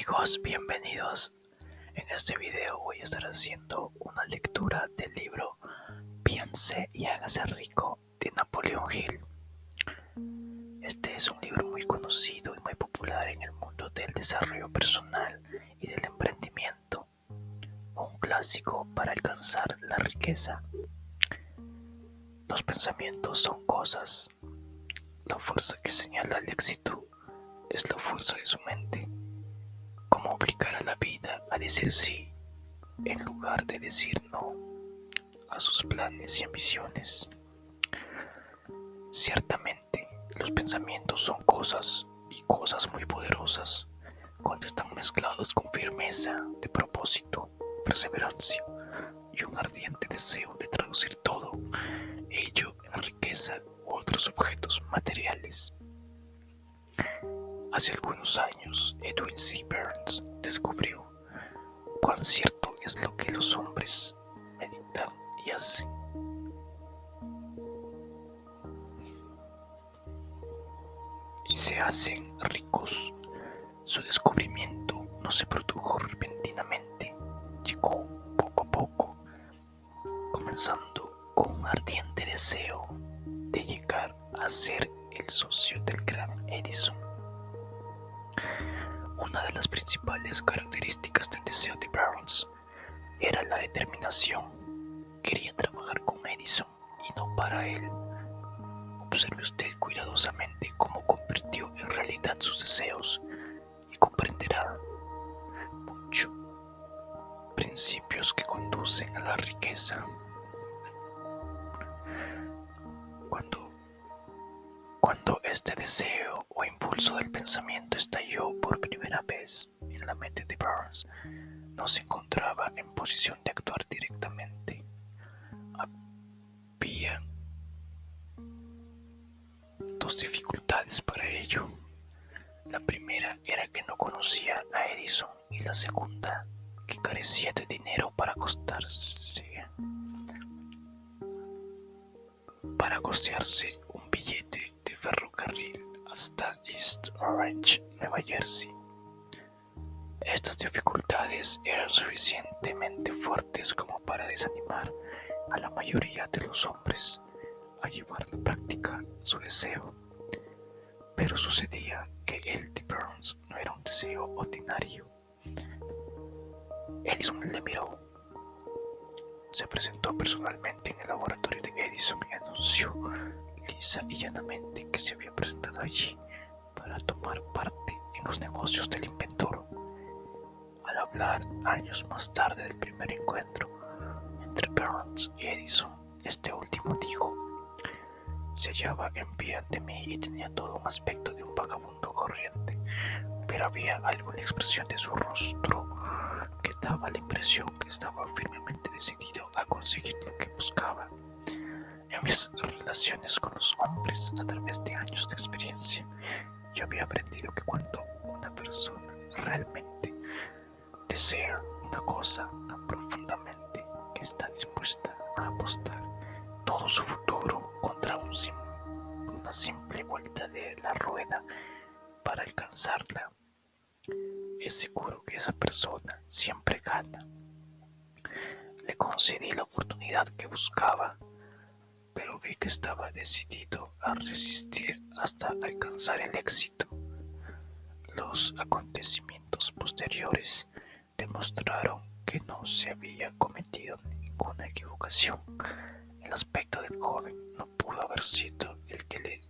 amigos, bienvenidos. En este video voy a estar haciendo una lectura del libro Piense y hágase rico de Napoleón Hill. Este es un libro muy conocido y muy popular en el mundo del desarrollo personal y del emprendimiento, un clásico para alcanzar la riqueza. Los pensamientos son cosas. La fuerza que señala el éxito es la fuerza de su mente. Cómo obligar a la vida a decir sí en lugar de decir no a sus planes y ambiciones. Ciertamente, los pensamientos son cosas y cosas muy poderosas cuando están mezclados con firmeza de propósito, perseverancia y un ardiente deseo de traducir todo ello en riqueza u otros objetos materiales. Hace algunos años, Edwin C. Burns descubrió cuán cierto es lo que los hombres meditan y hacen. Y se hacen ricos. Su descubrimiento no se produjo repentinamente, llegó poco a poco, comenzando con un ardiente deseo de llegar a ser el socio del gran Edison. Una de las principales características del deseo de Burns era la determinación. Quería trabajar con Edison y no para él. Observe usted cuidadosamente cómo convirtió en realidad sus deseos y comprenderá mucho principios que conducen a la riqueza. Cuando este deseo o impulso del pensamiento estalló por primera vez en la mente de Burns, no se encontraba en posición de actuar directamente. Había dos dificultades para ello. La primera era que no conocía a Edison y la segunda, que carecía de dinero para costearse un billete de ferrocarril hasta East Orange, Nueva Jersey. Estas dificultades eran suficientemente fuertes como para desanimar a la mayoría de los hombres a llevar a la práctica su deseo. Pero sucedía que el de Burns no era un deseo ordinario. Edison le miró. Se presentó personalmente en el laboratorio de Edison y anunció lisa y llanamente que se había presentado allí para tomar parte en los negocios del inventor. Al hablar años más tarde del primer encuentro entre Burns y Edison, este último dijo: se hallaba en pie ante mí y tenía todo un aspecto de un vagabundo corriente, pero había algo en la expresión de su rostro que daba la impresión que estaba firmemente decidido a conseguir lo que buscaba. En mis relaciones con los hombres, a través de años de experiencia, yo había aprendido que cuando una persona realmente desea una cosa tan profundamente que está dispuesta a apostar todo su futuro contra una simple vuelta de la rueda para alcanzarla, es seguro que esa persona siempre gana. Le concedí la oportunidad que buscaba, pero vi que estaba decidido a resistir hasta alcanzar el éxito. Los acontecimientos posteriores demostraron que no se había cometido ninguna equivocación. El aspecto del joven no pudo haber sido el que le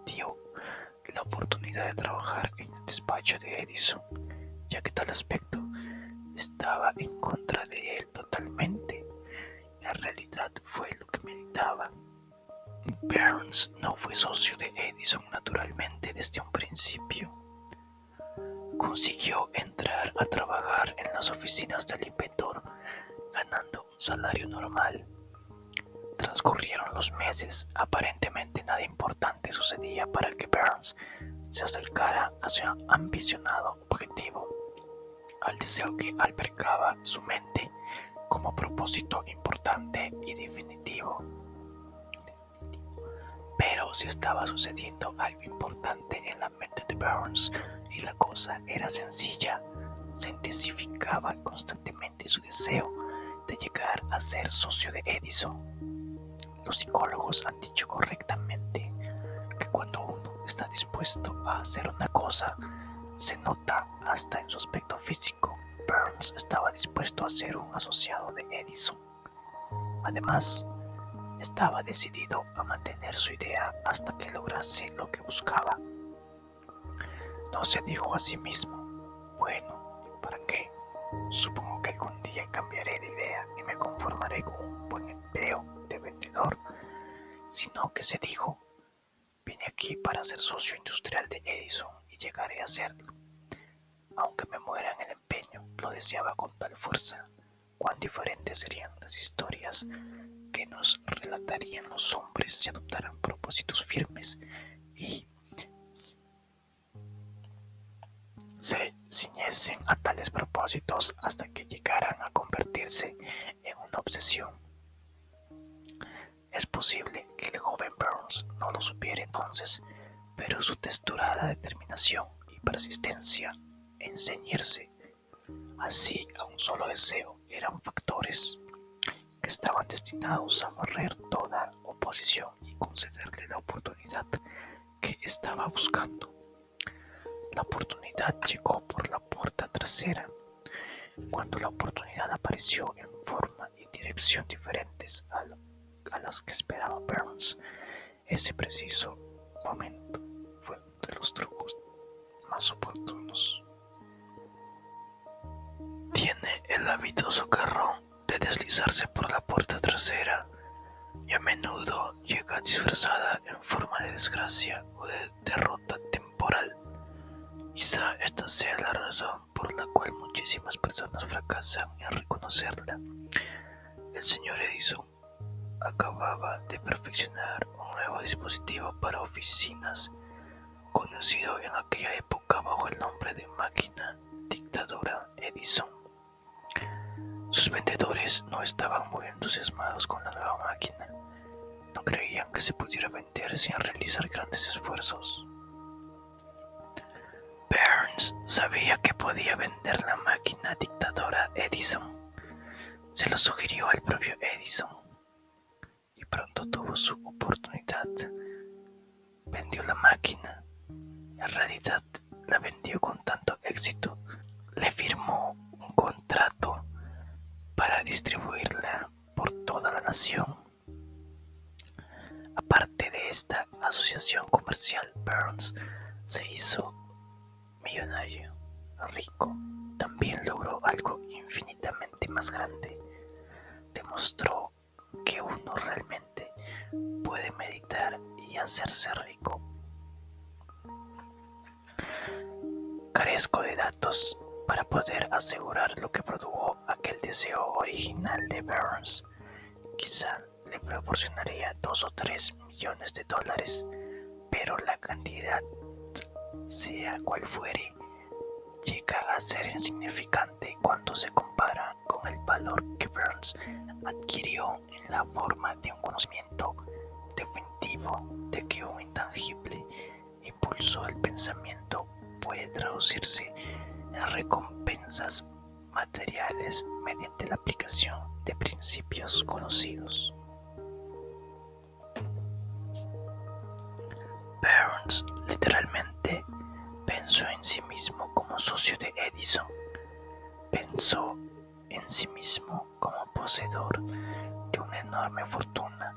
dio la oportunidad de trabajar en el despacho de Edison, ya que tal aspecto estaba en contra de él totalmente. En realidad fue lo que meditaba. Burns no fue socio de Edison naturalmente desde un principio. Consiguió entrar a trabajar en las oficinas del inventor, ganando un salario normal. Transcurrieron los meses, aparentemente nada importante sucedía para que Burns se acercara a su ambicionado objetivo, al deseo que albergaba su mente como propósito importante y definitivo. Pero si estaba sucediendo algo importante en la mente de Burns y la cosa era sencilla, se intensificaba constantemente su deseo de llegar a ser socio de Edison. Los psicólogos han dicho correctamente que cuando uno está dispuesto a hacer una cosa, se nota hasta en su aspecto físico. Burns estaba dispuesto a ser un asociado de Edison. Además, estaba decidido a mantener su idea hasta que lograse lo que buscaba. No se dijo a sí mismo, bueno, ¿para qué? Supongo que algún día cambiaré de idea y me conformaré con un buen empleo de vendedor, sino que se dijo, vine aquí para ser socio industrial de Edison y llegaré a serlo. Aunque me muera en el empeño, lo deseaba con tal fuerza. Cuán diferentes serían las historias que nos relatarían los hombres si adoptaran propósitos firmes y se ciñesen a tales propósitos hasta que llegaran a convertirse en una obsesión. Es posible que el joven Burns no lo supiera entonces, pero su testurada determinación y persistencia en ceñirse así a un solo deseo eran factores que estaban destinados a barrer toda oposición y concederle la oportunidad que estaba buscando. La oportunidad llegó por la puerta trasera. Cuando la oportunidad apareció en forma y dirección diferentes a las que esperaba Burns, ese preciso momento fue uno de los trucos más oportunos. Tiene el hábito socarrón de deslizarse por la puerta trasera y a menudo llega disfrazada en forma de desgracia o de derrota temporal. Quizá esta sea la razón por la cual muchísimas personas fracasan en reconocerla. El señor Edison acababa de perfeccionar un nuevo dispositivo para oficinas, conocido en aquella época bajo el nombre de máquina dictadora Edison. Sus vendedores no estaban muy entusiasmados con la nueva máquina. No creían que se pudiera vender sin realizar grandes esfuerzos. Burns sabía que podía vender la máquina dictadora Edison. Se lo sugirió al propio Edison y pronto tuvo su oportunidad. Vendió la máquina. En realidad la vendió con tanto éxito. Le firmó un contrato para distribuirla por toda la nación. Aparte de esta asociación comercial, Burns se hizo millonario, rico. También logró algo infinitamente más grande. Demostró que uno realmente puede meditar y hacerse rico. Carezco de datos para poder asegurar lo que produjo aquel deseo original de Burns. Quizá le proporcionaría 2 o 3 millones de dólares, pero la cantidad, sea cual fuere, llega a ser insignificante cuando se compara con el valor que Burns adquirió en la forma de un conocimiento definitivo de que un intangible impulso del pensamiento puede traducirse en recompensas materiales mediante la aplicación de principios conocidos. Burns literalmente pensó en sí mismo como socio de Edison. Pensó en sí mismo como poseedor de una enorme fortuna.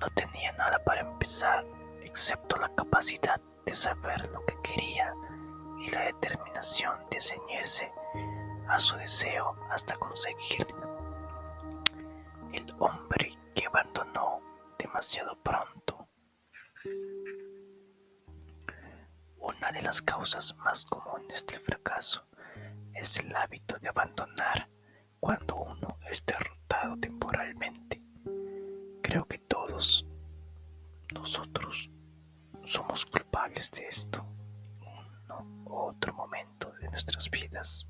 No tenía nada para empezar, excepto la capacidad de saber lo que quería y la determinación de ceñirse a su deseo hasta conseguirlo. El hombre que abandonó demasiado pronto. Una de las causas más comunes del fracaso es el hábito de abandonar cuando uno es derrotado temporalmente. Creo que todos nosotros somos culpables de esto en uno u otro momento de nuestras vidas.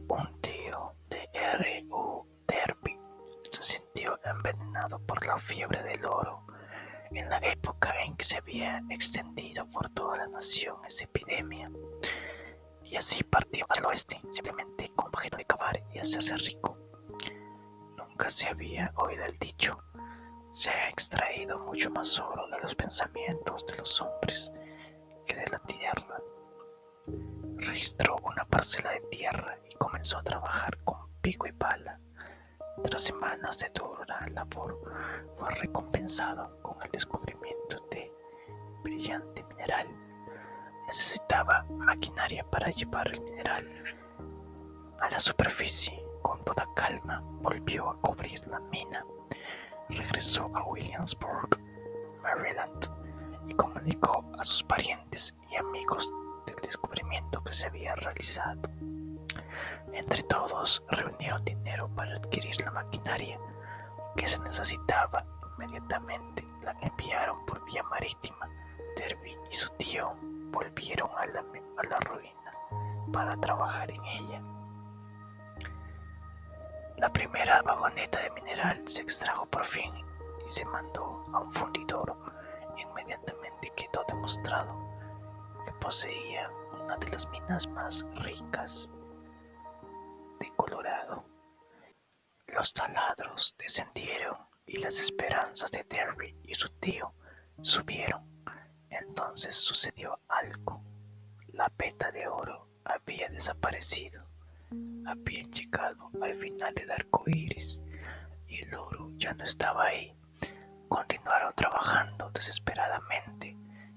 Un tío de R. U. Derby se sintió envenenado por la fiebre del oro, en la época en que se había extendido por toda la nación esa epidemia, y así partió al oeste, simplemente con objeto de cavar y hacerse rico. Nunca se había oído el dicho: se ha extraído mucho más oro de los pensamientos de los hombres que de la tierra. Registró una parcela de tierra y comenzó a trabajar con pico y pala. Tras semanas de dura labor, fue recompensado con el descubrimiento de brillante mineral. Necesitaba maquinaria para llevar el mineral a la superficie. Con toda calma volvió a cubrir la mina. Regresó a Williamsburg, Maryland, y comunicó a sus parientes y amigos del descubrimiento que se había realizado. Entre todos reunieron dinero para adquirir la maquinaria que se necesitaba inmediatamente. La enviaron por vía marítima. Derby y su tío volvieron a la ruina para trabajar en ella. La primera vagoneta de mineral se extrajo por fin y se mandó a un fundidor. Inmediatamente quedó demostrado que poseía una de las minas más ricas de Colorado. Los taladros descendieron y las esperanzas de Derby y su tío subieron. Entonces sucedió algo. La veta de oro había desaparecido. Habían llegado al final del arco iris y el oro ya no estaba ahí. Continuaron trabajando desesperadamente,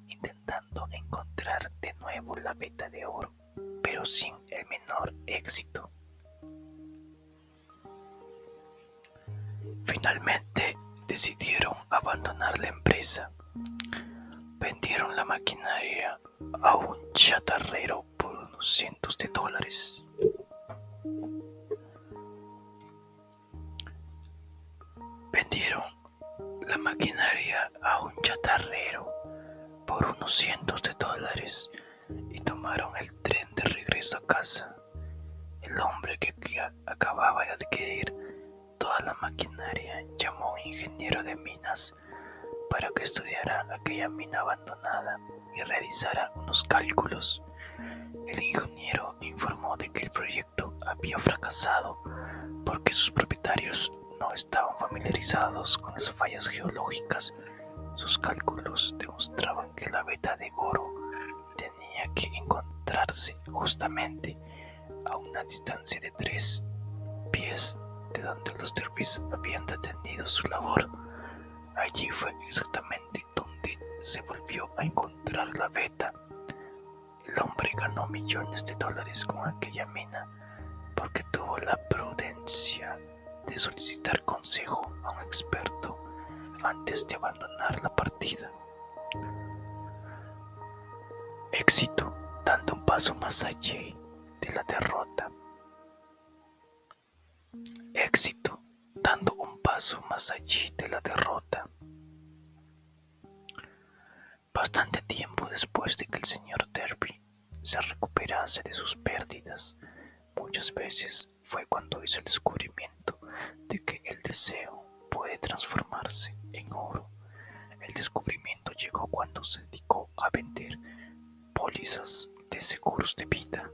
intentando encontrar de nuevo la veta de oro, pero sin el menor éxito. Finalmente decidieron abandonar la empresa. Vendieron la maquinaria a un chatarrero por unos cientos de dólares. Vendieron la maquinaria a un chatarrero por unos cientos de dólares y tomaron el tren de regreso a casa. El hombre que acababa de adquirir toda la maquinaria llamó a un ingeniero de minas para que estudiara aquella mina abandonada y realizara unos cálculos. El ingeniero informó de que el proyecto había fracasado porque sus propietarios no estaban familiarizados con las fallas geológicas. Sus cálculos demostraban que la veta de oro tenía que encontrarse justamente a una distancia de 3 pies de donde los Derbys habían detenido su labor. Allí fue exactamente donde se volvió a encontrar la veta. El hombre ganó millones de dólares con aquella mina porque tuvo la prudencia de solicitar consejo a un experto antes de abandonar la partida. Éxito dando un paso más allá de la derrota. Éxito dando un paso más allá de la derrota. Bastante tiempo después de que el señor Derby se recuperase de sus pérdidas, muchas veces fue cuando hizo el descubrimiento de que el deseo puede transformarse en oro. El descubrimiento llegó cuando se dedicó a vender pólizas de seguros de vida,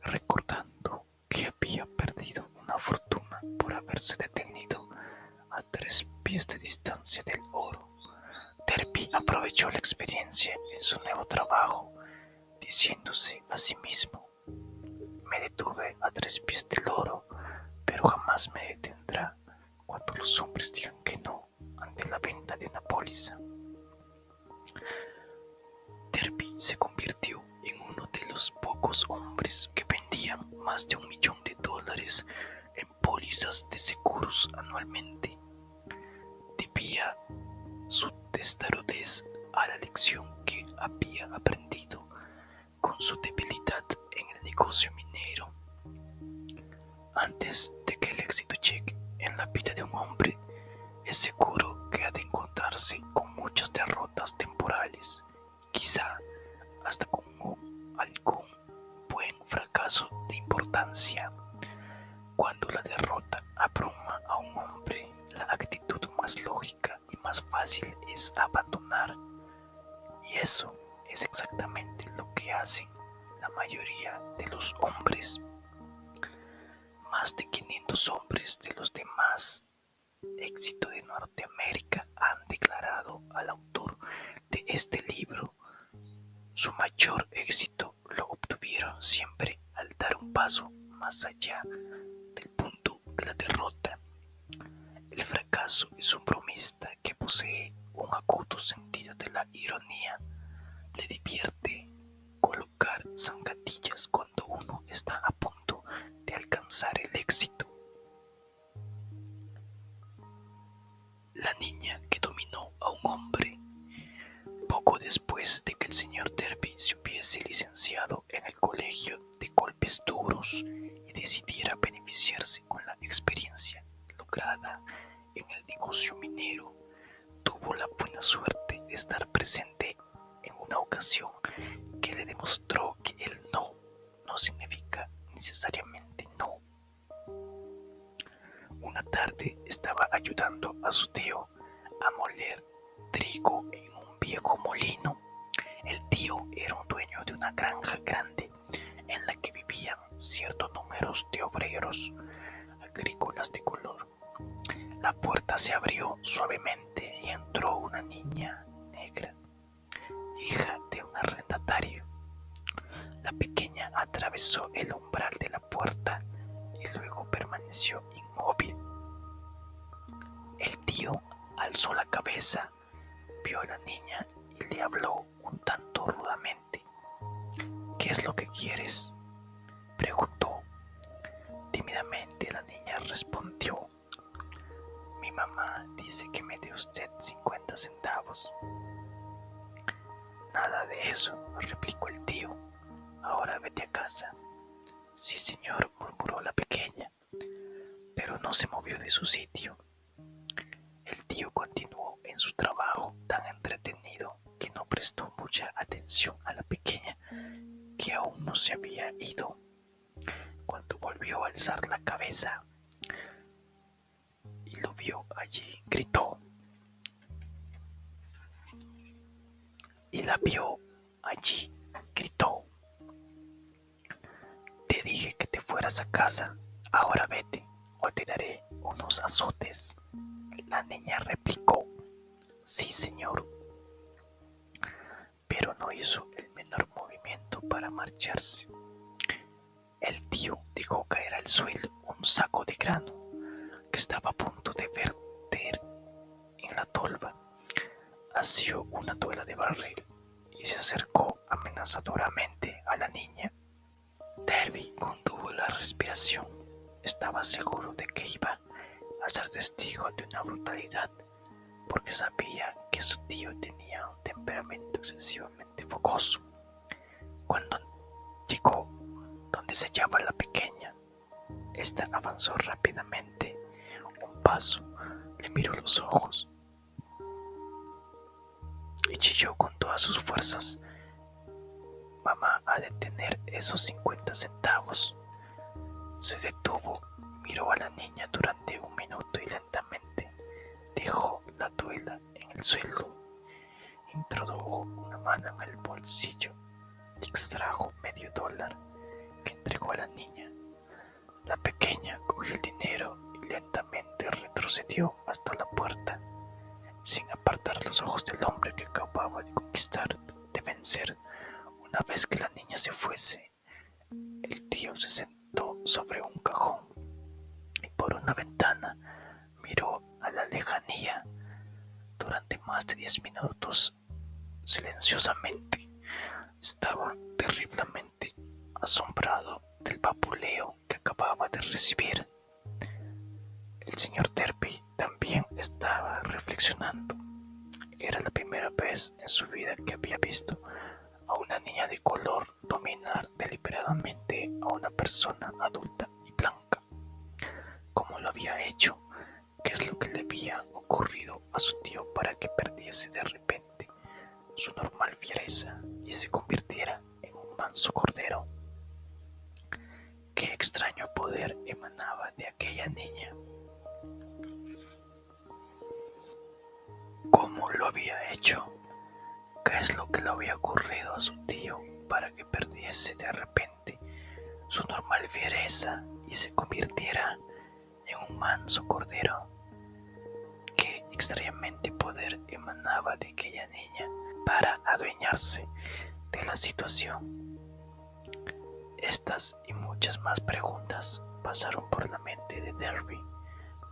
recordando que había perdido una fortuna por haberse detenido a 3 pies de distancia del oro. Derby aprovechó la experiencia en su nuevo trabajo, diciéndose a sí mismo: me detuve a 3 pies del oro, pero jamás me detendrá cuando los hombres digan que no ante la venta de una póliza. Derby se convirtió en uno de los pocos hombres que vendían más de $1 millón en pólizas de seguros anualmente. Debía su testarudez a la lección que había aprendido con su debilidad en el negocio minero. Antes de que el éxito llegue en la vida de un hombre, es seguro que ha de encontrarse con muchas derrotas temporales, quizá hasta con algún buen fracaso de importancia. Cuando la derrota abruma a un hombre, la actitud más lógica fácil es abandonar. Y eso es exactamente lo que hacen la mayoría de los hombres. Más de 500 hombres de los demás éxito de Norteamérica han declarado al autor de este libro. Su mayor éxito lo obtuvieron siempre al dar un paso más allá del punto de la derrota. El fracaso es un bromista que posee un agudo sentido de la ironía. Le divierte colocar zancadillas cuando uno está a punto de alcanzar el éxito. La niña que dominó a un hombre. Poco después de que el señor Derby se hubiese licenciado en el colegio de golpes duros y decidiera beneficiarse con la experiencia lograda en el negocio minero, tuvo la buena suerte de estar presente en una ocasión que le demostró que el no significa necesariamente no. Una tarde estaba ayudando a su tío a moler trigo en un viejo molino. El tío era un dueño de una granja grande en la que vivían ciertos números de obreros agrícolas de color. La puerta se abrió suavemente y entró una niña negra, hija de un arrendatario. La pequeña atravesó el umbral de la puerta y luego permaneció inmóvil. El tío alzó la cabeza, vio a la niña y le habló un tanto rudamente. ¿Qué es lo que quieres?, preguntó. Tímidamente la niña respondió: mi mamá dice que me dé usted 50 centavos. Nada de eso, replicó el tío. Ahora vete a casa. Sí, señor, murmuró la pequeña, pero no se movió de su sitio. El tío continuó en su trabajo tan entretenido que no prestó mucha atención a la pequeña, que aún no se había ido. Cuando volvió a alzar la cabeza y lo vio allí, gritó. Y la vio allí, gritó. Te dije que te fueras a casa. Ahora vete o te daré unos azotes. La niña replicó: sí, señor. Pero no hizo el menor movimiento para marcharse. El tío dejó caer al suelo un saco de grano que estaba a punto de verter en la tolva. Asió una tuela de barril y se acercó amenazadoramente a la niña. Derby contuvo la respiración. Estaba seguro de que iba a ser testigo de una brutalidad, porque sabía que su tío tenía un temperamento excesivamente fogoso. Cuando llegó donde se hallaba la pequeña, esta avanzó rápidamente un paso, le miró los ojos y chilló con todas sus fuerzas: mamá ha de tener esos 50 centavos. Se detuvo, miró a la niña durante un minuto y lentamente dejó la tuela en el suelo. Introdujo una mano en el bolsillo y extrajo $medio que entregó a la niña. La pequeña cogió el dinero y lentamente retrocedió hasta la puerta, sin apartar los ojos del hombre que acababa de conquistar, de vencer. Una vez que la niña se fuese, el tío se sentó sobre un cajón y por una ventana miró a la lejanía. Durante más de 10 minutos, silenciosamente, estaba terriblemente asombrado del vapuleo que acababa de recibir. El señor Derby también estaba reflexionando. Era la primera vez en su vida que había visto a una niña de color dominar deliberadamente a una persona adulta y blanca. ¿Cómo lo había hecho? ¿Qué es lo que le había ocurrido a su tío para que perdiese de repente su normal fiereza y se convirtiera en un manso cordero? Qué extraño poder emanaba de aquella niña. ¿Cómo había hecho, qué es lo que le había ocurrido a su tío para que perdiese de repente su normal fiereza y se convirtiera en un manso cordero. Qué extrañamente poder emanaba de aquella niña para adueñarse de la situación. Estas y muchas más preguntas pasaron por la mente de Derby,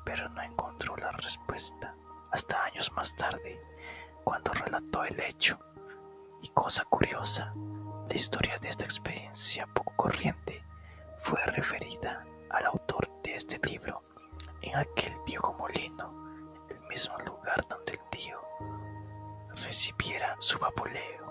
pero no encontró la respuesta hasta años más tarde, cuando relató el hecho. Y cosa curiosa, la historia de esta experiencia poco corriente fue referida al autor de este libro en aquel viejo molino, el mismo lugar donde el tío recibiera su vapuleo.